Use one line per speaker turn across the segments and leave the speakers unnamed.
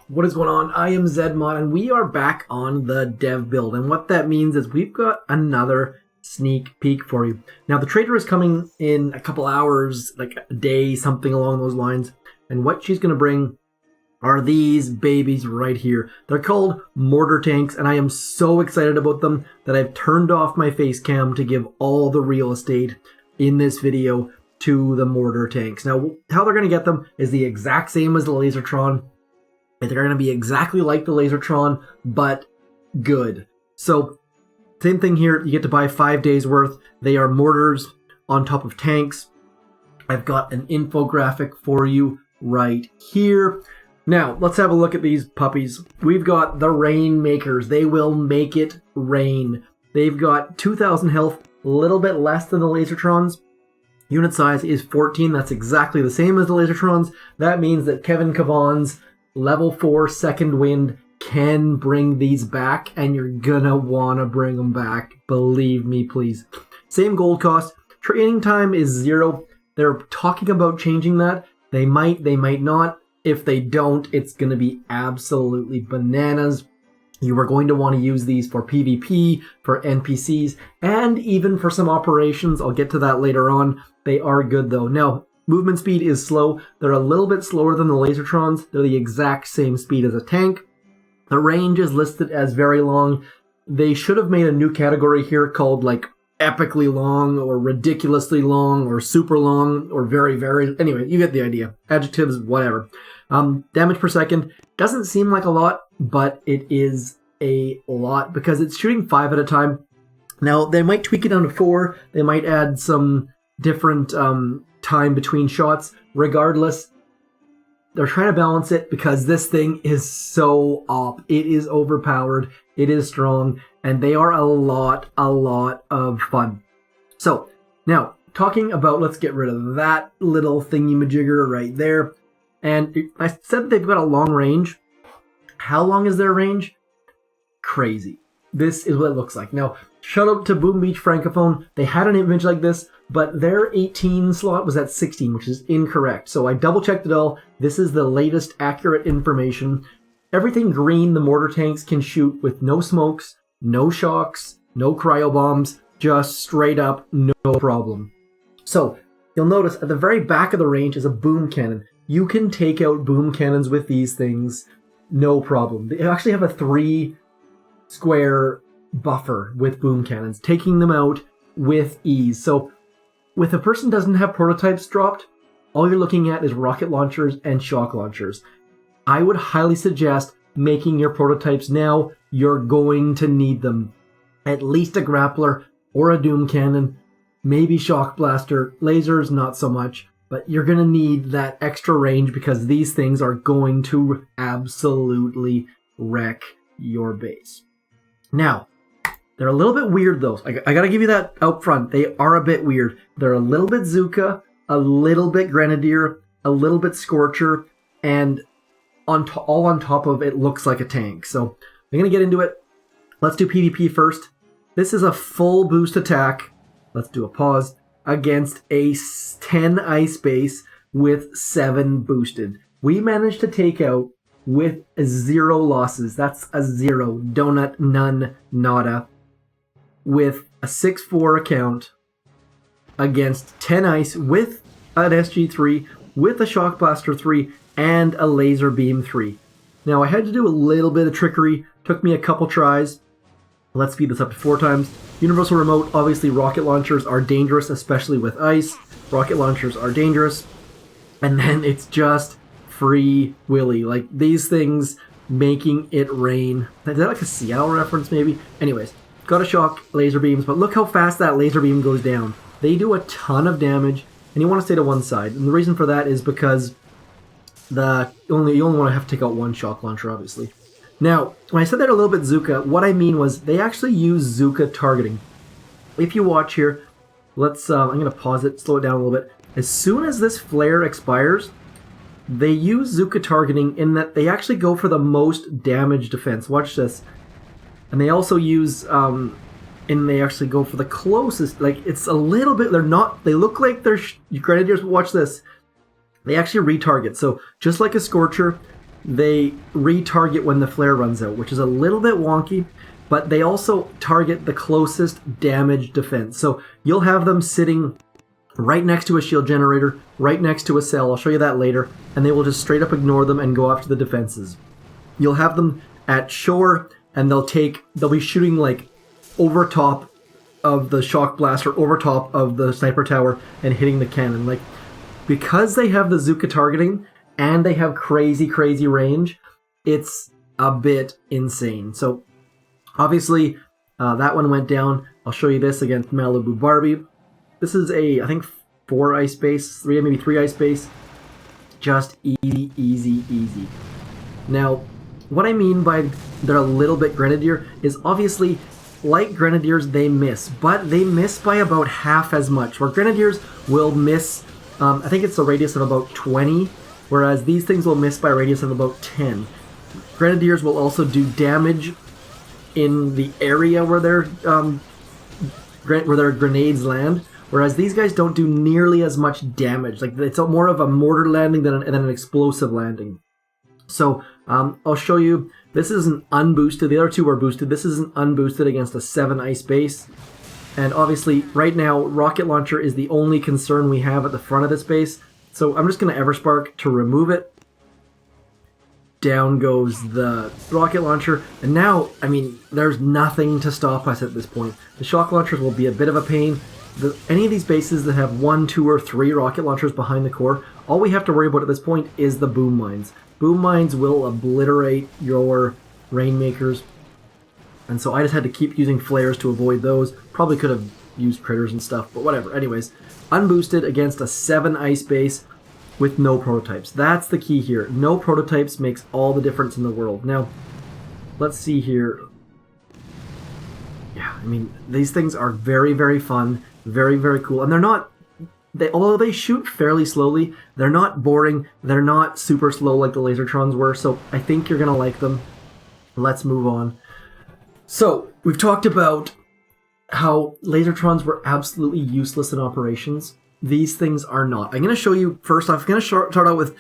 What is going on? I am Zedmod, and we are back on the dev build. And what that means is we've got another sneak peek for you. Now, the trader is coming in a couple hours, like a day, something along those lines. And what she's going to bring are these babies right here. They're called Mortar Tanks, and I am so excited about them that I've turned off my face cam to give all the real estate in this video to the Mortar Tanks. Now, how they're going to get them is the exact same as the Lazortron. They're going to be exactly like the Lazortron, but good. So, same thing here. You get to buy 5 days worth. They are mortars on top of tanks. I've got an infographic for you right here. Now, let's have a look at these puppies. We've got the Rainmakers. They will make it rain. They've got 2,000 health, a little bit less than the Lazortrons. Unit size is 14. That's exactly the same as the Lazortrons. That means that Kevin Cavan's Level 4 second wind can bring these back, and you're gonna wanna bring them back. Believe me, please. Same gold cost. Training time is 0. They're talking about changing that. They might not. If they don't, it's gonna be absolutely bananas. You are going to want to use these for PvP, for NPCs, and even for some operations. I'll get to that later on. They are good though. Now, movement speed is slow. They're a little bit slower than the Lazortrons. They're the exact same speed as a tank. The range is listed as very long. They should have made a new category here called like epically long or ridiculously long or super long or very, very... Anyway, you get the idea. Adjectives, whatever. Damage per second doesn't seem like a lot, but it is a lot because it's shooting 5 at a time. Now, they might tweak it down to 4. They might add some different... time between shots. Regardless, they're trying to balance it because this thing is so op. It is overpowered, it is strong, and they are a lot of fun. So, now, talking about, let's get rid of that little thingy-majigger right there. And I said they've got a long range. How long is their range? Crazy. This is what it looks like. Now, shout out to Boom Beach Francophone. They had an image like this, but their 18 slot was at 16, which is incorrect. So I double-checked it all. This is the latest accurate information. Everything green the Mortar Tanks can shoot with no smokes, no shocks, no cryo bombs, just straight up no problem. So you'll notice at the very back of the range is a boom cannon. You can take out boom cannons with these things, no problem. They actually have a 3 square buffer with boom cannons, taking them out with ease. So if a person doesn't have prototypes dropped, all you're looking at is rocket launchers and shock launchers. I would highly suggest making your prototypes now. You're going to need them. At least a grappler or a doom cannon, maybe shock blaster, lasers not so much, but you're going to need that extra range because these things are going to absolutely wreck your base. Now, they're a little bit weird though. I gotta give you that out front. They are a bit weird. They're a little bit zooka, a little bit grenadier, a little bit scorcher, and all on top of it looks like a tank. So I'm gonna get into it. Let's do PvP first. This is a full boost attack. Let's do a pause against a 10 ice base with 7 boosted. We managed to take out with 0 losses. That's a 0. Donut, none, nada. With a 6-4 account against 10 ice with an SG3, with a Shock Blaster 3, and a Laser Beam 3. Now I had to do a little bit of trickery. Took me a couple tries. Let's speed this up to 4 times. Universal Remote, obviously rocket launchers are dangerous, especially with ice. Rocket launchers are dangerous. And then it's just Free Willy. Like, these things making it rain. Is that like a Seattle reference, maybe? Anyways, got a shock laser beams, but look how fast that laser beam goes down. They do a ton of damage, and you want to stay to one side. And the reason for that is because you only want to have to take out 1 shock launcher, obviously. Now, when I said that a little bit zooka, what I mean was they actually use zooka targeting. If you watch here, let's, I'm going to pause it, slow it down a little bit. As soon as this flare expires, they use zooka targeting in that they actually go for the most damage defense. Watch this. And they also use and they actually go for the closest. Like, it's a little bit, they look like they're grenadiers, but watch this. They actually retarget. So just like a scorcher, they retarget when the flare runs out, which is a little bit wonky, but they also target the closest damage defense. So you'll have them sitting right next to a shield generator, right next to a cell. I'll show you that later, and they will just straight up ignore them and go after the defenses. You'll have them at shore, and they'll be shooting like over top of the shock blast or over top of the sniper tower and hitting the cannon. Like, because they have the zooka targeting and they have crazy range, it's a bit insane. So obviously that one went down. I'll show you this against Malibu Barbie. This is I think 4 ice base, maybe 3 ice base. Just easy. Now, what I mean by they're a little bit grenadier is obviously, like grenadiers, they miss, but they miss by about half as much. Where grenadiers will miss, I think it's a radius of about 20, whereas these things will miss by a radius of about 10. Grenadiers will also do damage in the area where their grenades land, whereas these guys don't do nearly as much damage. Like, it's more of a mortar landing than an explosive landing. So I'll show you. This is an unboosted. The other two are boosted. This is an unboosted against a 7 ice base. And obviously, right now, rocket launcher is the only concern we have at the front of this base. So I'm just going to Everspark to remove it. Down goes the rocket launcher. And now, I mean, there's nothing to stop us at this point. The shock launchers will be a bit of a pain. Any of these bases that have 1, 2, or 3 rocket launchers behind the core, all we have to worry about at this point is the boom mines. Boom mines will obliterate your Rainmakers. And so I just had to keep using flares to avoid those. Probably could have used critters and stuff, but whatever. Anyways, unboosted against a 7 ice base with no prototypes. That's the key here. No prototypes makes all the difference in the world. Now, let's see here. Yeah, I mean, these things are very fun, very cool. And they're not, although they shoot fairly slowly, they're not boring, they're not super slow like the Lazortrons were, so I think you're going to like them. Let's move on. So, we've talked about how Lazortrons were absolutely useless in operations. These things are not. I'm going to show you, first off, I'm going to start out with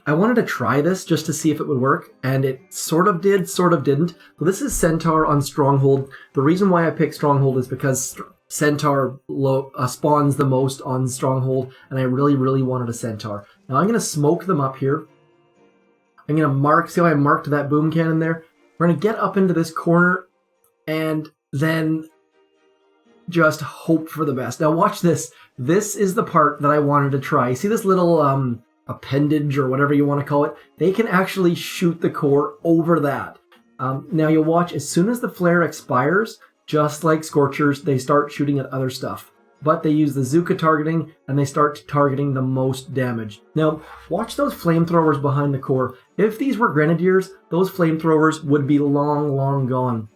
I wanted to try this just to see if it would work, and it sort of did, sort of didn't. So this is Centaur on Stronghold. The reason why I picked Stronghold is because Centaur spawns the most on Stronghold, and I really wanted a Centaur. Now I'm going to smoke them up here. I'm going to see how I marked that boom cannon there? We're going to get up into this corner, and then just hope for the best. Now watch this. This is the part that I wanted to try. You see this little appendage or whatever you want to call it? They can actually shoot the core over that. Now you'll watch, as soon as the flare expires, just like Scorchers, they start shooting at other stuff. But they use the zooka targeting, and they start targeting the most damage. Now, watch those flamethrowers behind the core. If these were grenadiers, those flamethrowers would be long gone.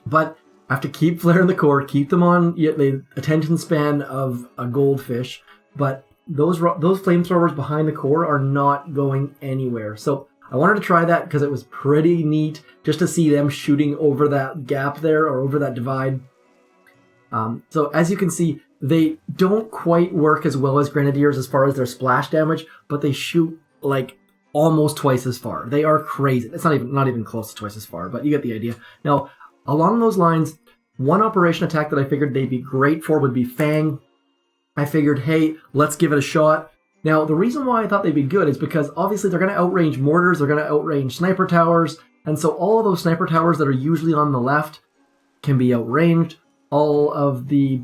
But I have to keep flaring the core, keep them on the attention span of a goldfish, but those flamethrowers behind the core are not going anywhere. So I wanted to try that because it was pretty neat just to see them shooting over that gap there, or over that divide. So as you can see, they don't quite work as well as grenadiers as far as their splash damage, but they shoot like almost twice as far. They are crazy. It's not even close to twice as far, but you get the idea. Now, along those lines, one operation attack that I figured they'd be great for would be Fang. I figured, hey, let's give it a shot. Now, the reason why I thought they'd be good is because obviously they're going to outrange mortars, they're going to outrange sniper towers, and so all of those sniper towers that are usually on the left can be outranged. All of the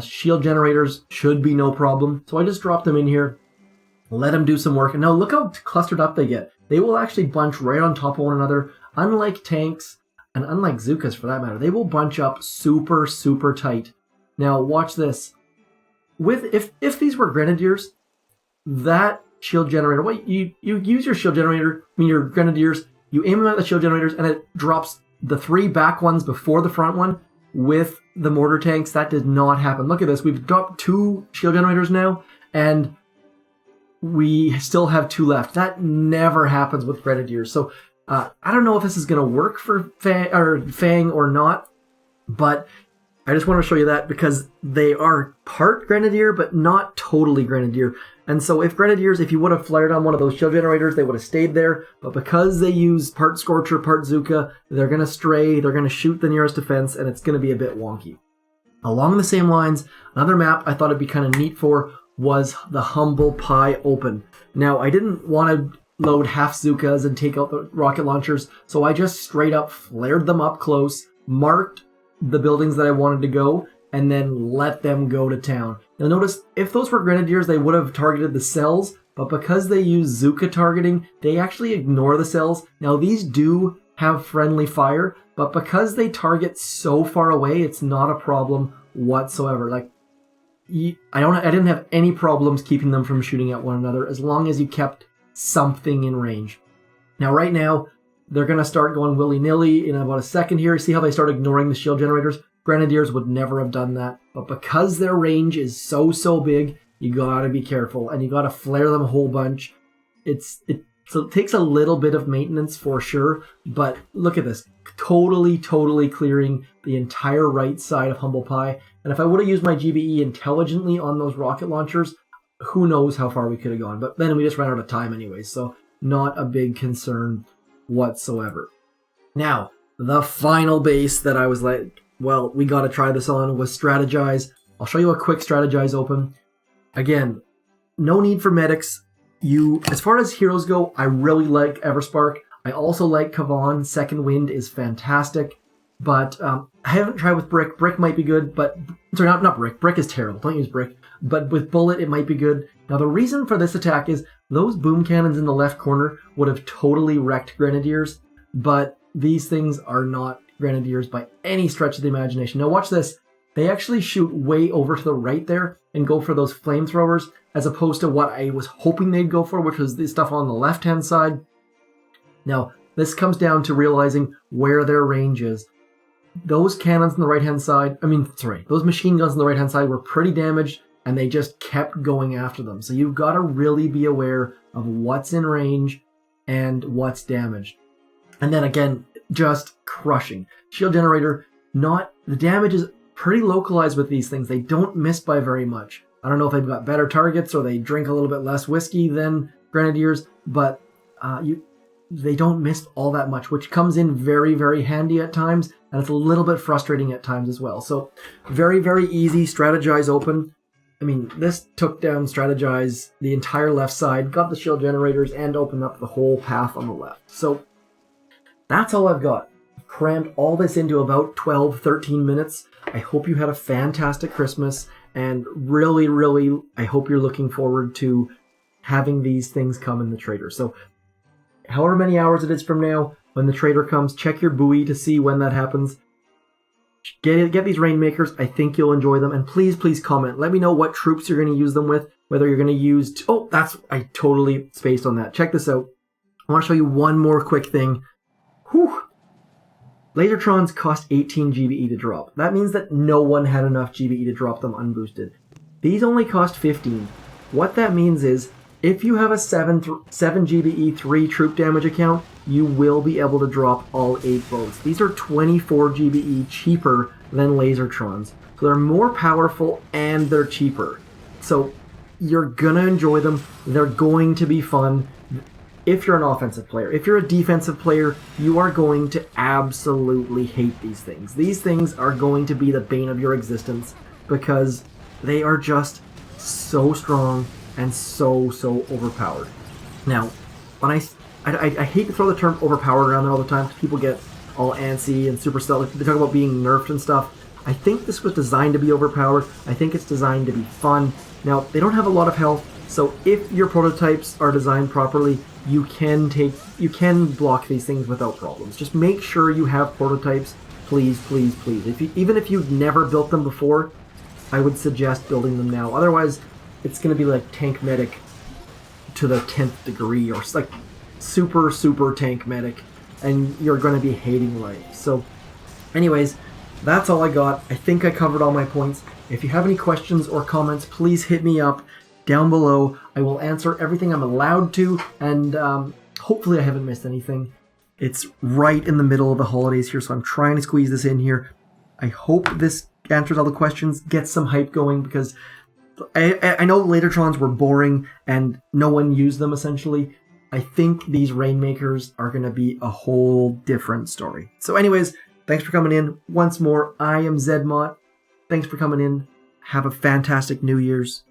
shield generators should be no problem. So I just dropped them in here, let them do some work, and now look how clustered up they get. They will actually bunch right on top of one another, unlike tanks, and unlike zookas for that matter. They will bunch up super tight. Now watch this. If these were grenadiers, that shield generator, you use your shield generator, your grenadiers, you aim them at the shield generators, and it drops the 3 back ones before the front one. With the mortar tanks, that did not happen. Look at this. We've dropped 2 shield generators now, and we still have 2 left. That never happens with grenadiers. So I don't know if this is going to work for Fang or not, but I just want to show you that because they are part grenadier, but not totally grenadier. And so if grenadiers, if you would have fired on one of those shield generators, they would have stayed there. But because they use part scorcher, part zooka, they're going to stray, they're going to shoot the nearest defense, and it's going to be a bit wonky. Along the same lines, another map I thought it'd be kind of neat for was the Humble Pie Open. Now, I didn't want to load half zookas and take out the rocket launchers, so I just straight up flared them up close, marked the buildings that I wanted to go, and then let them go to town. You'll notice if those were grenadiers, they would have targeted the cells, but because they use zooka targeting, they actually ignore the cells. Now these do have friendly fire, but because they target so far away, it's not a problem whatsoever. Like, I didn't have any problems keeping them from shooting at one another as long as you kept something in range. Now right now, they're going to start going willy-nilly in about a second here. See how they start ignoring the shield generators? Grenadiers would never have done that. But because their range is so big, you got to be careful. And you got to flare them a whole bunch. So it takes a little bit of maintenance for sure. But look at this. Totally clearing the entire right side of Humble Pie. And if I would have used my GBE intelligently on those rocket launchers, who knows how far we could have gone. But then we just ran out of time anyway. So not a big concern whatsoever. Now, the final base that I was like, well, we got to try this on was Strategize. I'll show you a quick Strategize open. Again, no need for medics. As far as heroes go, I really like Everspark. I also like Kavan. Second Wind is fantastic. But I haven't tried with Brick. Brick might be good, but... Sorry, not Brick. Brick is terrible. Don't use Brick. But with Bullet, it might be good. Now, the reason for this attack is those boom cannons in the left corner would have totally wrecked Grenadiers, but these things are not Grenadiers by any stretch of the imagination. Now, watch this. They actually shoot way over to the right there and go for those flamethrowers, as opposed to what I was hoping they'd go for, which was the stuff on the left-hand side. Now, this comes down to realizing where their range is. Those cannons on the right-hand side, those machine guns on the right-hand side were pretty damaged, and they just kept going after them. So you've got to really be aware of what's in range and what's damaged. And then again, just crushing. Shield generator, the damage is pretty localized with these things. They don't miss by very much. I don't know if they've got better targets or they drink a little bit less whiskey than Grenadiers, but they don't miss all that much, which comes in very handy at times, and it's a little bit frustrating at times as well. So very easy. Strategize open. This took down Strategize the entire left side, got the shield generators, and opened up the whole path on the left. So that's all I've got. Crammed all this into about 12-13 minutes. I hope you had a fantastic Christmas, and really, I hope you're looking forward to having these things come in the trader. So however many hours it is from now, when the trader comes, check your buoy to see when that happens. Get these Rainmakers. I think you'll enjoy them. And please comment. Let me know what troops you're going to use them with. Whether you're going to use... I totally spaced on that. Check this out. I want to show you one more quick thing. Whew. Lazortrons cost 18 GBE to drop. That means that no one had enough GBE to drop them unboosted. These only cost 15. What that means is, if you have a 7 GBE 3 troop damage account, you will be able to drop all 8 boats. These are 24 GBE cheaper than Lazortrons. So they're more powerful and they're cheaper. So you're going to enjoy them. They're going to be fun if you're an offensive player. If you're a defensive player, you are going to absolutely hate these things. These things are going to be the bane of your existence because they are just so strong and so overpowered. Now, when I hate to throw the term overpowered around there all the time because people get all antsy and super stealth. They talk about being nerfed and stuff. I think this was designed to be overpowered. I think it's designed to be fun. Now, they don't have a lot of health, so if your prototypes are designed properly, you can block these things without problems. Just make sure you have prototypes, please. Even if you've never built them before, I would suggest building them now. Otherwise, it's going to be like tank medic to the 10th degree, or like super tank medic, and you're going to be hating life. So anyways, that's all I got. I think I covered all my points. If you have any questions or comments, please hit me up down below. I will answer everything I'm allowed to, and hopefully I haven't missed anything. It's right in the middle of the holidays here, so I'm trying to squeeze this in here. I hope this answers all the questions, gets some hype going, because I know Lazortrons were boring and no one used them essentially. I think these Rainmakers are going to be a whole different story. So anyways, thanks for coming in. Once more, I am Zedmont. Thanks for coming in. Have a fantastic New Year's.